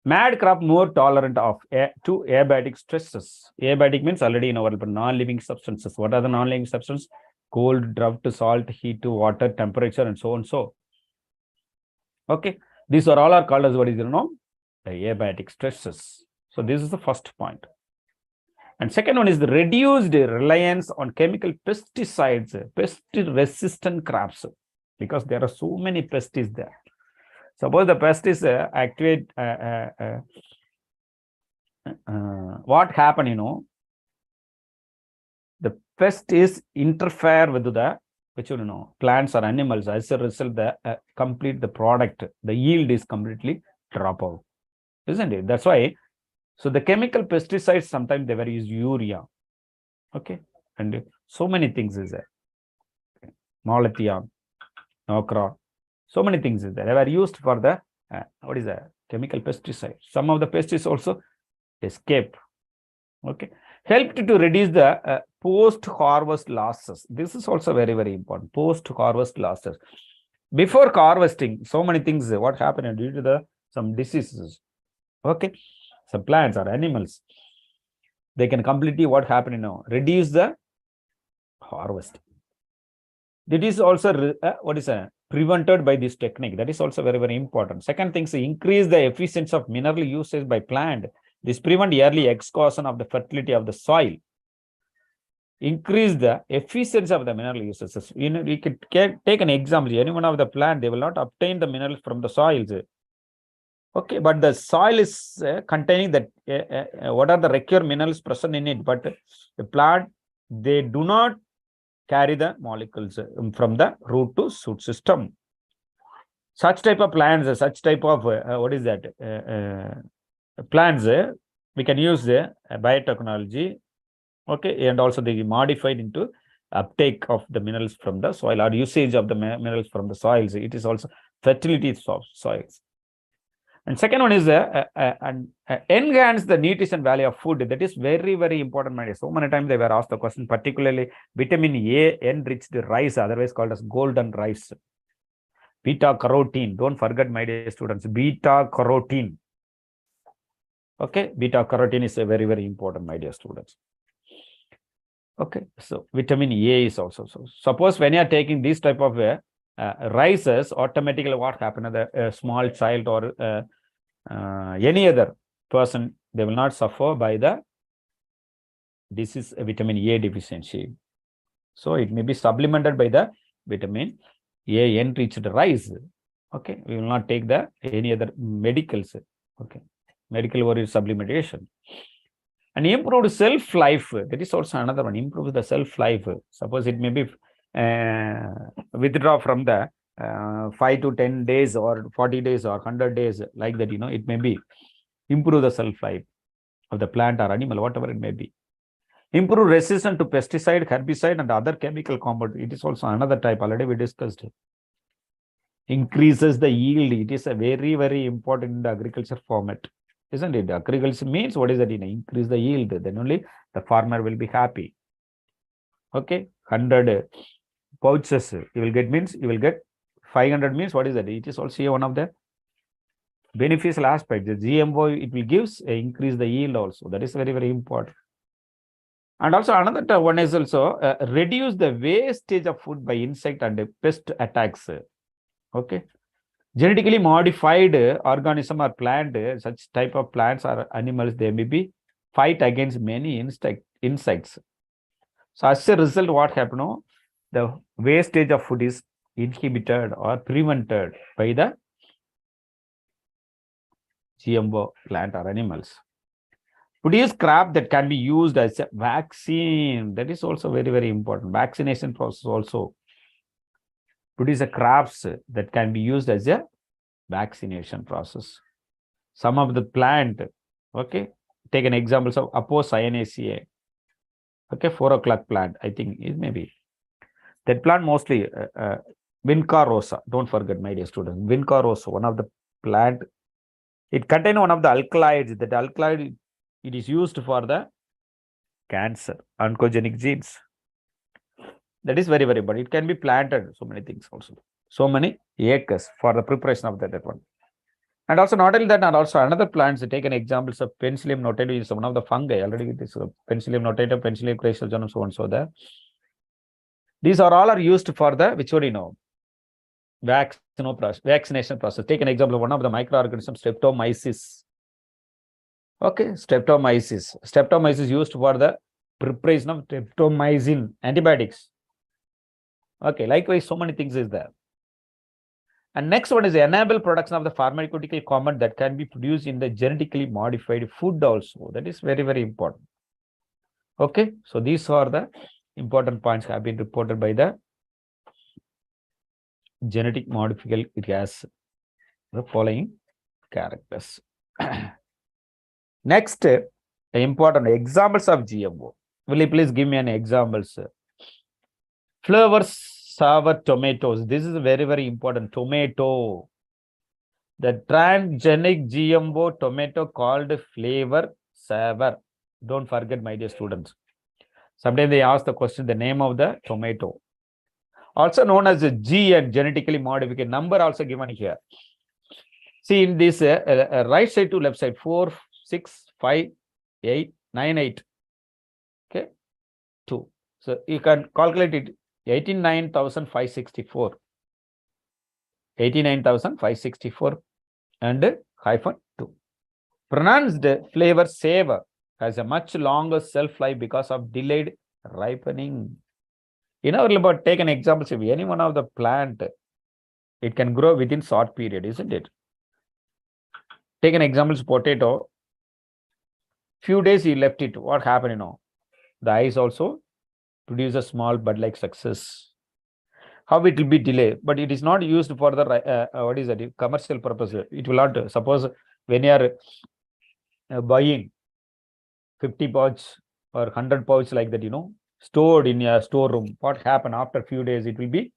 Mad crop more tolerant to abiotic stresses. Abiotic means already in our non-living substances. What are the non-living substances? Cold, drought, salt, heat, water, temperature, and so on. So, okay, these are all called as what is the abiotic stresses. So this is the first point. And second one is the reduced reliance on chemical pesticides, pest-resistant crops, because there are so many pests there. Suppose the pest is activate, what happen, the pest is interfere with the which plants or animals. As a result, the complete the product, the yield is completely drop out, isn't it? That's why. So the chemical pesticides sometimes they were use urea, okay, and so many things is there. Malathion, Nocra, so many things is there. They were used for the what is that? Chemical pesticide. Some of the pests also escape. Okay, helped to reduce the post-harvest losses. This is also very, very important. Post-harvest losses. Before harvesting, so many things. What happened due to the some diseases? Okay, some plants or animals, they can completely what happened reduce the harvest. That is also what is prevented by this technique. That is also very, very important. Second thing is increase the efficiency of mineral usage by plant. This prevent yearly exhaustion of the fertility of the soil. Increase the efficiency of the mineral uses. We could take an example. Any one of the plant, they will not obtain the minerals from the soils. Okay, but the soil is containing that what are the required minerals present in it. But the plant, they do not carry the molecules from the root to shoot system. Such type of plants, such type of what is that? Plants, we can use biotechnology, okay, and also they modified into uptake of the minerals from the soil or usage of the minerals from the soils. It is also fertility of soils. And second one is enhance the nutrition value of food. That is very, very important. So many times they were asked the question, particularly vitamin A enriched rice, otherwise called as golden rice. Beta carotene. Don't forget, my dear students, beta carotene. Okay, beta carotene is very, very important, my dear students. Okay, so vitamin A is also. So suppose when you are taking this type of rices, automatically what happens? The small child or any other person, they will not suffer by the disease vitamin A deficiency. So it may be supplemented by the vitamin A enriched rice. Okay, we will not take the any other medicals. Okay, medical or supplementation. And improved self-life. That is also another one. Improve the self-life. Suppose it may be withdraw from the 5 to 10 days or 40 days or 100 days, like that, it may be improve the self-life of the plant or animal, whatever it may be. Improve resistance to pesticide, herbicide, and other chemical compounds. It is also another type. Already we discussed. Increases the yield. It is a very, very important in the agriculture format, isn't it? Agriculture means what is that? Increase the yield. Then only the farmer will be happy. Okay, 100 pouches you will get means you will get 500 means what is that? It is also one of the beneficial aspects. The GMO, it will gives increase the yield also. That is very, very important. And also another one is also reduce the wastage of food by insect and pest attacks. Okay, genetically modified organism or plant, such type of plants or animals, they may be fight against many insects. So as a result, what happens? The wastage of food is inhibited or prevented by the GMO plant or animals. Produce crop that can be used as a vaccine. That is also very, very important. Vaccination process also. Produce crops that can be used as a vaccination process. Some of the plant, okay, take an example of Apocyanaceae. Okay, 4 o'clock plant, I think it may be. That plant mostly Vinca rosa. Don't forget, my dear students, Vinca rosa, one of the plant. It contains one of the alkaloids. That alkaloid, it is used for the cancer, oncogenic genes. That is very, very important. It can be planted, so many things also. So many acres for the preparation of that one. And also not only that, and also another plants, take an examples of Penicillium notatum is one of the fungi. Already this Penicillium notatum, Penicillium crassulationum, so and so there. These are all are used for the, which would you know, vaccination process. Take an example of one of the microorganisms, streptomyces. Okay, streptomyces. Streptomyces used for the preparation of streptomycin antibiotics. Okay, likewise, so many things is there. And next one is enable production of the pharmaceutical compound that can be produced in the genetically modified food also. That is very, very important. Okay, so these are the important points have been reported by the genetic modification. It has the following characters. Next, important examples of GMO. Will you please give me an examples? Flavor sour tomatoes. This is very, very important. Tomato. The transgenic GMO tomato called flavor sour. Don't forget, my dear students. Sometimes they ask the question, the name of the tomato. Also known as a GN, genetically modified. Number also given here. See in this right side to left side, 4, 6, 5, 8, 9, 8. Okay, 2. So you can calculate it 89,564. 89,564 and hyphen 2. Pronounced flavor savor has a much longer shelf life because of delayed ripening. You know about take an example, if any one of the plant, it can grow within short period, isn't it? Take an example, potato. Few days you left it. What happened? You know, the eyes also produce a small bud-like success. How it will be delayed, but it is not used for the what is that commercial purpose. It will not. Suppose when you are buying 50 pouch or 100 pouch like that, you know, stored in your storeroom, what happen after a few days? It will be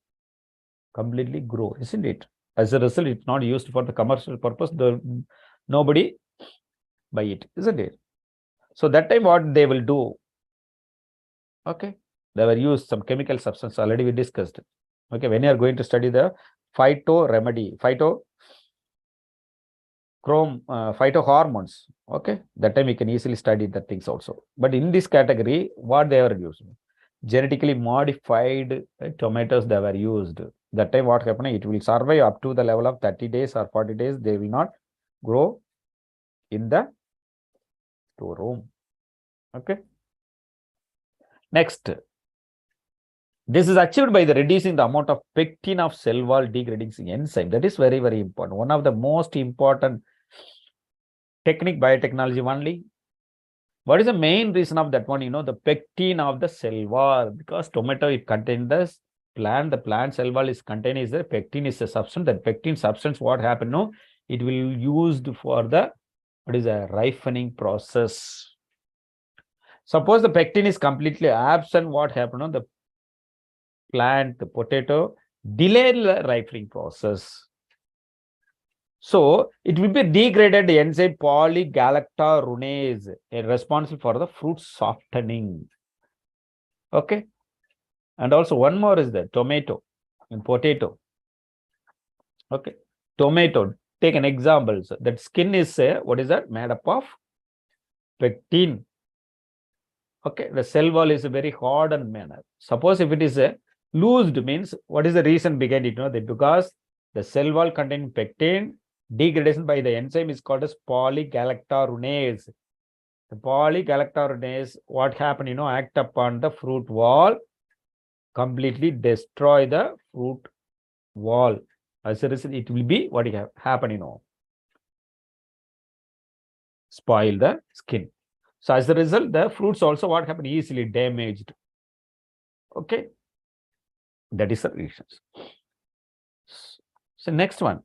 completely grow, isn't it? As a result, it's not used for the commercial purpose. Nobody buy it, isn't it? So that time what they will do? Okay, they will use some chemical substance. Already we discussed. Okay, when you are going to study the phytohormones, okay, that time we can easily study the things also. But in this category, what they are using? Genetically modified tomatoes they were used. That time what happened? It will survive up to the level of 30 days or 40 days. They will not grow in the storeroom. Okay. Next, this is achieved by the reducing the amount of pectin of cell wall degrading enzyme. That is very, very important. One of the most important technique biotechnology only. What is the main reason of that one? You know, the pectin of the cell wall, because tomato it contains the plant cell wall is contained is the pectin is a substance. That pectin substance, what happened? No, it will used for the what is a ripening process. Suppose the pectin is completely absent, what happened? No, the plant, the potato, delay the ripening process. So it will be degraded enzyme polygalactoronase, responsible for the fruit softening. Okay. And also one more is the tomato and potato. Okay. Tomato, take an example. So that skin is what is that? Made up of pectin. Okay. The cell wall is a very hardened manner. Suppose if it is a loosed, means what is the reason behind it? You know, that because the cell wall containing pectin, degradation by the enzyme is called as polygalactoronase. The polygalactoronase, what happened? You know, act upon the fruit wall, completely destroy the fruit wall. As a result, it will be what will happen? You know, spoil the skin. So as a result, the fruits also what happened? Easily damaged. Okay, that is the reasons. So next one.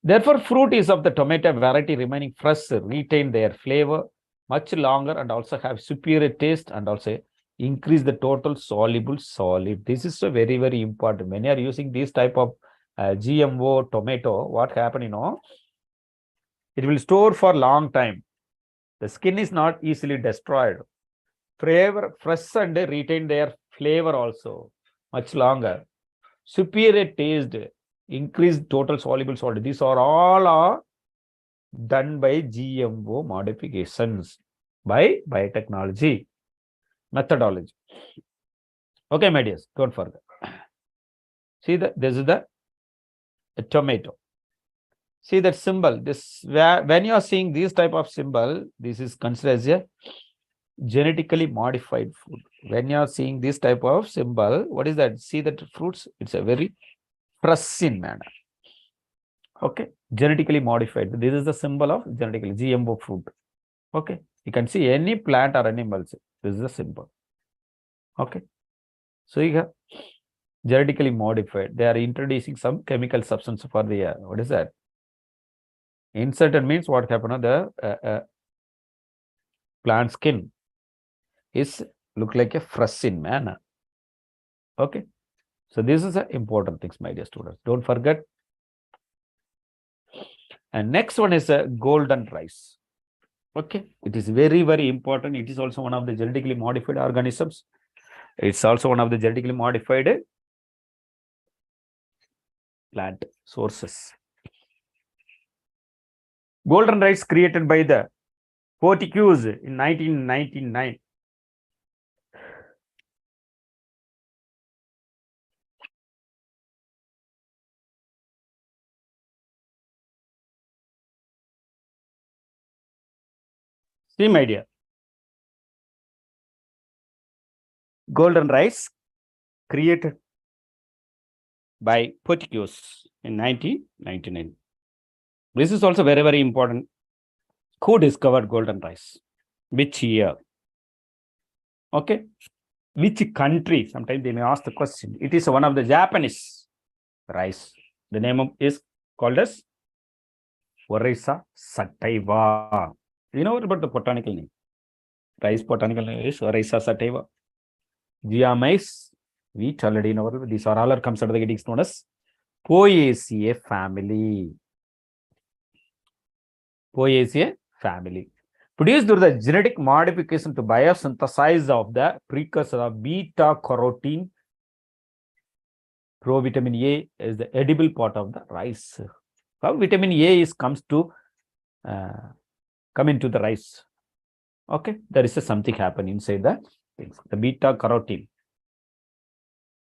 Therefore, fruit is of the tomato variety remaining fresh, retain their flavor much longer and also have superior taste and also increase the total soluble solid. This is so very, very important. When you are using this type of GMO tomato, what happen? You know, it will store for long time. The skin is not easily destroyed. Flavor, fresh and retain their flavor also much longer. Superior taste, increased total soluble solid. These are all done by GMO modifications by biotechnology methodology. Okay, my dears, don't forget. See that this is the tomato. See that symbol. This when you are seeing this type of symbol, this is considered as a genetically modified food. When you are seeing this type of symbol, what is that? See that fruits, it's a very fresh in manner. Okay, genetically modified. This is the symbol of genetically GMO fruit. Okay, you can see any plant or animals. This is the symbol. Okay, so you have genetically modified. They are introducing some chemical substance for the what is that? Inserted means what happened? The plant skin is look like a fresh in manner. Okay, so this is the important things, my dear students. Don't forget. And next one is a golden rice. Okay, it is very, very important. It is also one of the genetically modified organisms. It's also one of the genetically modified plant sources. Golden rice created by the Portuguese in 1999. Same idea. Golden rice created by Portuguese in 1999. This is also very, very important. Who discovered golden rice? Which year? Okay. Which country? Sometimes they may ask the question. It is one of the Japanese rice. The name is called as Oryza sativa. You know about the botanical name? Rice botanical name is Oryza sativa. Giamais, wheat already know. These are all comes under the getting known as Poaceae family. Poaceae family. Produced through the genetic modification to biosynthesize of the precursor of beta carotene. Provitamin A is the edible part of the rice. How vitamin A comes to come into the rice. Okay, there is something happen inside the things. The beta carotene.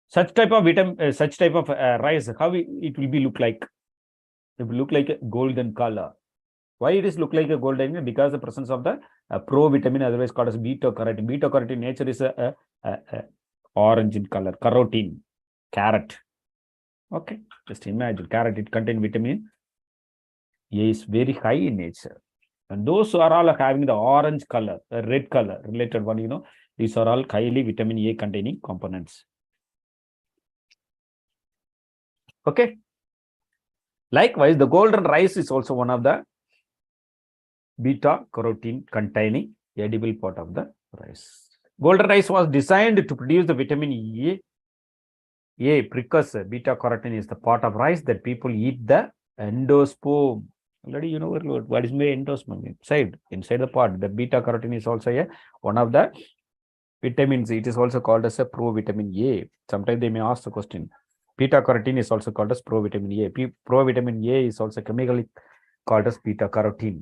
Such type of vitamin, such type of rice, how it will be look like? It will look like a golden color. Why it is look like a golden? Because the presence of the provitamin, otherwise called as beta carotene. Beta carotene nature is a orange in color. Carotene, carrot. Okay, just imagine carrot. It contains vitamin A is very high in nature. And those who are all having the orange color, red color related one, you know, these are all highly vitamin A containing components. Okay. Likewise, the golden rice is also one of the beta carotene containing edible part of the rice. Golden rice was designed to produce the vitamin A precursor. Beta carotene is the part of rice that people eat the endosperm. Already you know what is my endosperm inside the part. The beta carotene is also one of the vitamins. It is also called as a provitamin A. Sometimes they may ask the question. Beta carotene is also called as provitamin A. Provitamin A is also chemically called as beta carotene.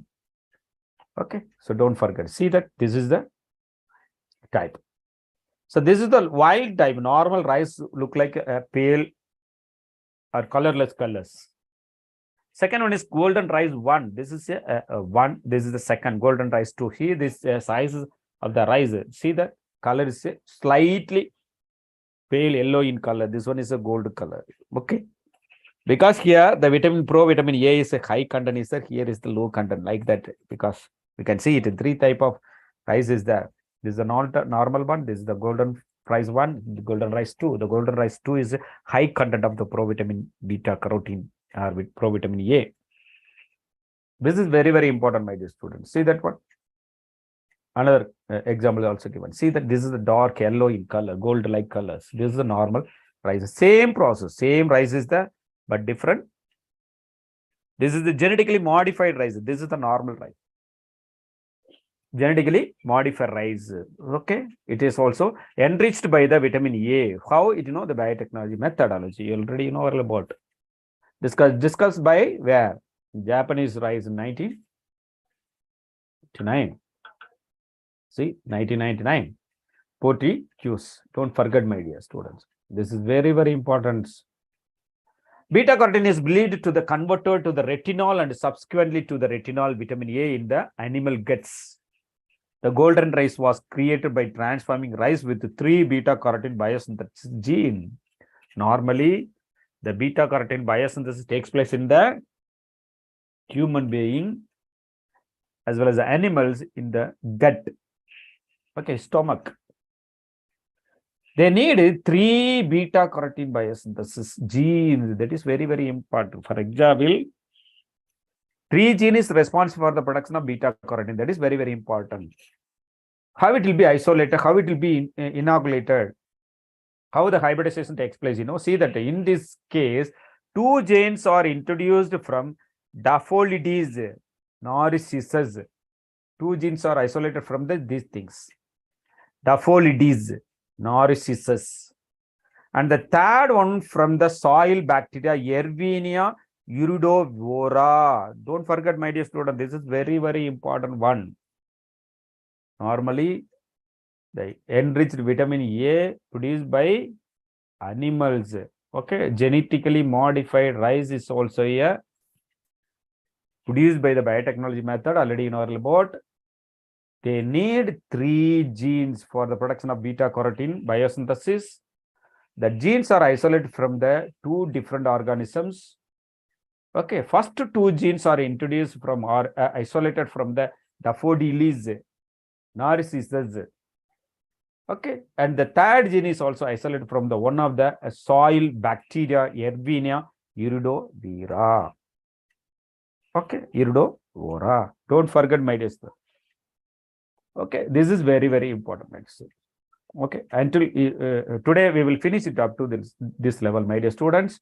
Okay, so don't forget. See that this is the type. So this is the wild type. Normal rice look like a pale or colorless colors. Second one is golden rice 1. This is a 1. This is the second golden rice 2. Here this size of the rice. See the color is slightly pale yellow in color. This one is a gold color. Okay. Because here the provitamin A is a high content, is there. Here is the low content, like that. Because we can see it in 3 type of rice is there. This is the normal one. This is the golden rice 1, the golden rice 2. The golden rice 2 is a high content of the provitamin beta carotene or with provitamin A. This is very, very important, my dear students. See that one. Another example also given. See that this is the dark yellow in color, gold-like colors. This is the normal rice. Same process, same rice is there, but different. This is the genetically modified rice. This is the normal rice. Genetically modified rice. Okay, it is also enriched by the vitamin A. How it the biotechnology methodology. You already know all about. Discussed by where? Japanese rice in 1999. 1999. See, 1999. Qs. Don't forget, my dear students. This is very, very important. Beta carotene is believed to the converter to the retinol and subsequently to the retinol vitamin A in the animal guts. The golden rice was created by transforming rice with 3 beta carotene biosynthesis gene. Normally, the beta carotene biosynthesis takes place in the human being as well as the animals in the gut. Okay, stomach. They need 3 beta carotene biosynthesis genes. That is very, very important. For example, 3 genes is responsible for the production of beta carotene. That is very, very important. How it will be isolated, how it will be inoculated, how the hybridization takes place. See that in this case, 2 genes are introduced from Daphodides, Narcissus. 2 genes are isolated from these things. Daphodides, Narcissus. And the third one from the soil bacteria, Yervinia iridovora. Don't forget, my dear student, this is very, very important one. Normally, the enriched vitamin A produced by animals. Okay, genetically modified rice is also here produced by the biotechnology method. Already you know about. They need 3 genes for the production of beta carotene biosynthesis. The genes are isolated from the 2 different organisms. Okay, first 2 genes are introduced from or isolated from the Daphodiles, Narcissus. Okay, and the third gene is also isolated from the one of the soil bacteria, Yervinia iridovora. Okay, iridovora. Don't forget, my dear student. Okay, this is very, very important. Okay, until today we will finish it up to this level, my dear students.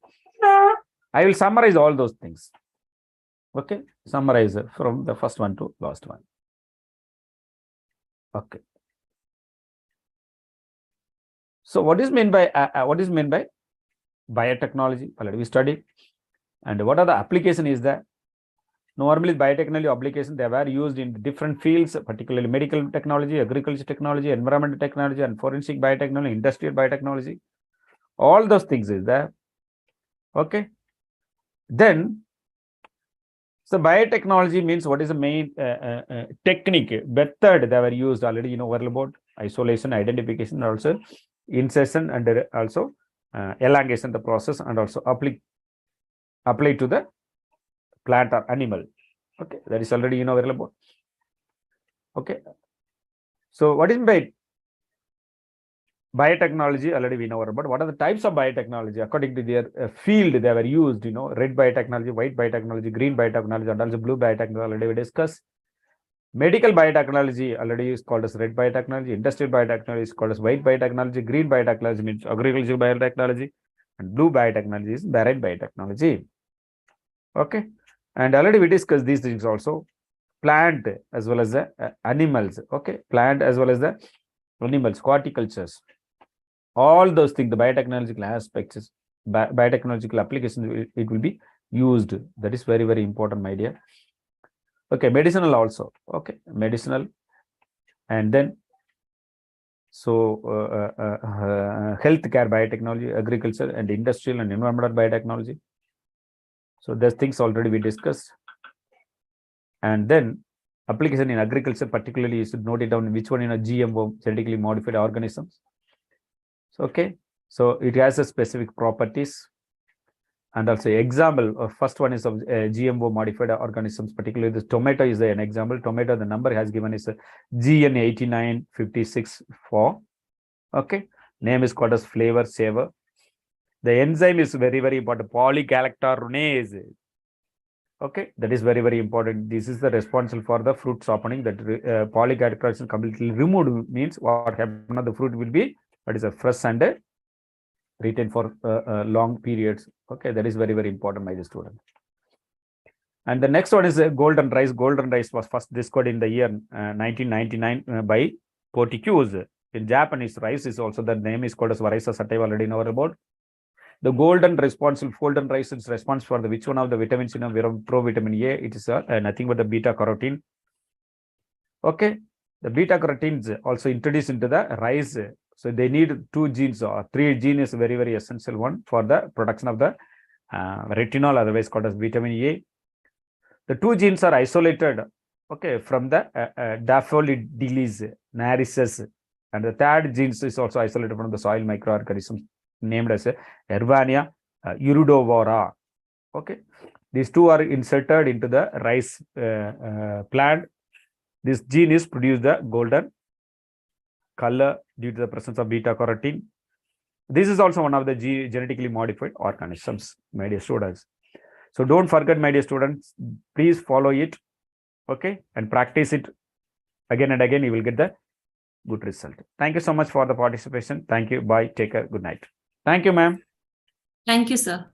I will summarize all those things. Okay, summarize from the first one to last one. Okay. So what is meant by biotechnology? Already we studied. And what are the application is that? Normally, biotechnology application, they were used in different fields, particularly medical technology, agriculture technology, environmental technology, and forensic biotechnology, industrial biotechnology. All those things is there. Okay. Then, so biotechnology means what is the main technique, method they were used already, you know, well about isolation, identification, and also insertion, and also elongation the process, and also apply to the plant or animal. Okay, that is already you know very about. Okay, so what is by biotechnology? Already we know about. What are the types of biotechnology according to their field they were used? You know, red biotechnology, white biotechnology, green biotechnology, and also blue biotechnology. Already we discussed. Medical biotechnology already is called as red biotechnology. Industrial biotechnology is called as white biotechnology. Green biotechnology means agricultural biotechnology, and blue biotechnology is marine biotechnology. Okay. And already we discussed these things also. Plant as well as the animals. Okay, plant as well as the animals, horticultures. All those things, the biotechnological aspects, biotechnological applications, it will be used. That is very, very important, my dear. Okay, medicinal also. Okay, medicinal. And then, so healthcare biotechnology, agriculture, and industrial and environmental biotechnology. So those things already we discussed. And then application in agriculture, particularly you should note it down which one, you know, GMO, genetically modified organisms. So, okay, so it has a specific properties. And also example of first one is of GMO modified organisms, particularly the tomato is an example. Tomato, the number has given is GN8956-4. Okay, name is called as flavor saver. The enzyme is very, very important, polygalactoronase. Okay, that is very, very important. This is the responsible for the fruit softening. That polygalactoronase completely removed means what happened, the fruit will be, that is a fresh and retained for long periods. Okay, that is very, very important, my student. And the next one is golden rice. Golden rice was first discovered in the year 1999 by Portuguese. In Japanese, rice is also, the name is called as Varisa sativa, already know about. The golden rice is responsible for the which one of the vitamins, you know, provitamin A. It is nothing but the beta carotene. Okay, the beta carotenes also introduced into the rice. So they need 2 genes or 3 genes is very, very essential one for the production of the retinol, otherwise called as vitamin A. The 2 genes are isolated, okay, from the daffodillies, narices, and the third genes is also isolated from the soil microorganisms named as Ervania iridovora. Okay, these 2 are inserted into the rice plant. This gene is produced the golden color due to the presence of beta carotene. This is also one of the genetically modified organisms, my dear students. So don't forget, my dear students, please follow it, okay, and practice it again and again. You will get the good result. Thank you so much for the participation. Thank you. Bye. Take care. Good night. Thank you, ma'am. Thank you, sir.